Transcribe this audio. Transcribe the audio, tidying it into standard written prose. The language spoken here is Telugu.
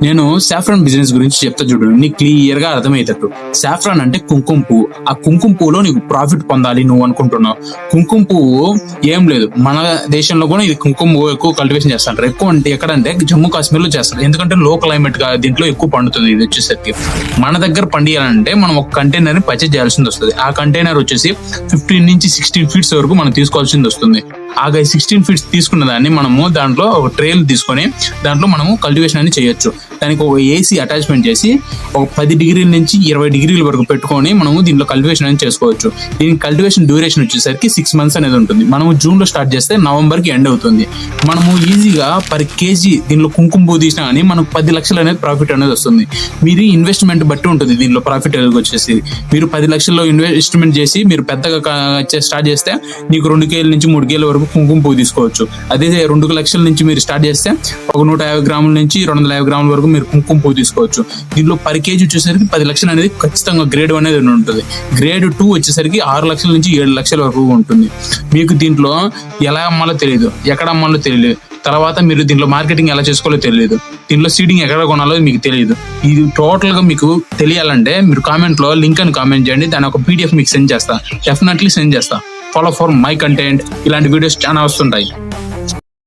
నేను సాఫ్రాన్ బిజినెస్ గురించి చెప్తా చూడు, నీకు క్లియర్ గా అర్థమయ్యేటట్టు. సాఫ్రాన్ అంటే కుంకుమ పువ్వు. ఆ కుంకుమ పువ్వులో నీకు ప్రాఫిట్ పొందాలి నువ్వు అనుకుంటున్నావు. కుంకుమ పువ్వు ఏం లేదు, మన దేశంలో కూడా ఇది కుంకుమ పువ్వు ఎక్కువ కల్టివేషన్ చేస్తారు. ఎక్కువ అంటే ఎక్కడంటే జమ్మూ కాశ్మీర్ లో చేస్తారు, ఎందుకంటే లో క్లైమేట్ గా దీంట్లో ఎక్కువ పండుతుంది. ఇది వచ్చేసరికి మన దగ్గర పండియాలంటే మనం ఒక కంటైనర్ ని పర్చేజ్ చేయాల్సింది వస్తుంది. ఆ కంటైనర్ వచ్చేసి 15 నుంచి 16 ఫీట్స్ వరకు మనం తీసుకోవాల్సింది వస్తుంది. ఆ 16 ఫీట్స్ తీసుకున్న దాన్ని మనము దాంట్లో ఒక ట్రేల్ తీసుకొని దాంట్లో మనము కల్టివేషన్ అని చేయొచ్చు. దానికి ఒక ఏసీ అటాచ్మెంట్ చేసి ఒక 10 డిగ్రీల నుంచి 20 డిగ్రీల వరకు పెట్టుకొని మనము దీంట్లో కల్టివేషన్ అని చేసుకోవచ్చు. దీనికి కల్టివేషన్ డ్యూరేషన్ వచ్చేసరికి 6 months అనేది ఉంటుంది. మనము జూన్ లో స్టార్ట్ చేస్తే నవంబర్ కి ఎండ్ అవుతుంది. మనము ఈజీగా పర్ కేజీ దీనిలో కుంకుమ పువ్వు తీసినా కానీ మనకు 10 లక్షలు అనేది ప్రాఫిట్ అనేది వస్తుంది. మీరు ఇన్వెస్ట్మెంట్ బట్టి ఉంటుంది దీనిలో ప్రాఫిట్ అనేది వచ్చేసి. మీరు 10 లక్షల్లో ఇన్వెస్ట్మెంట్ చేసి మీరు పెద్దగా స్టార్ట్ చేస్తే నీకు 2 కేజీల నుంచి 3 కేజీల వరకు కుంకుమ పువ్వు తీసుకోవచ్చు. అదే 2 లక్షల నుంచి మీరు స్టార్ట్ చేస్తే ఒక 150 గ్రాముల నుంచి 250 గ్రాముల వరకు మీరు కుంకుమ పువ్వు తీసుకోవచ్చు. దీనిలో పర్ కేజీ వచ్చేసరికి 10 లక్షలు అనేది ఖచ్చితంగా గ్రేడ్ 1 అనేది ఉంటుంది. గ్రేడ్ 2 వచ్చేసరికి 6 లక్షల నుంచి 7 లక్షల వరకు ఉంటుంది. మీకు దీంట్లో ఎలా అమ్మాలో తెలియదు, ఎక్కడ అమ్మాలో తెలియదు, తర్వాత మీరు దీంట్లో మార్కెటింగ్ ఎలా చేసుకోవాలో తెలియదు, దీంట్లో సీడింగ్ ఎక్కడ కొనాలో మీకు తెలియదు. ఇది టోటల్ గా మీకు తెలియాలంటే మీరు కామెంట్ లో లింక్ అని కామెంట్ చేయండి. దాని ఒక PDF మీకు సెండ్ చేస్తా, డెఫినెట్లీ సెండ్ చేస్తా. Follow for my content. ఇలాంటి వీడియోస్ చాలా వస్తుంటాయి.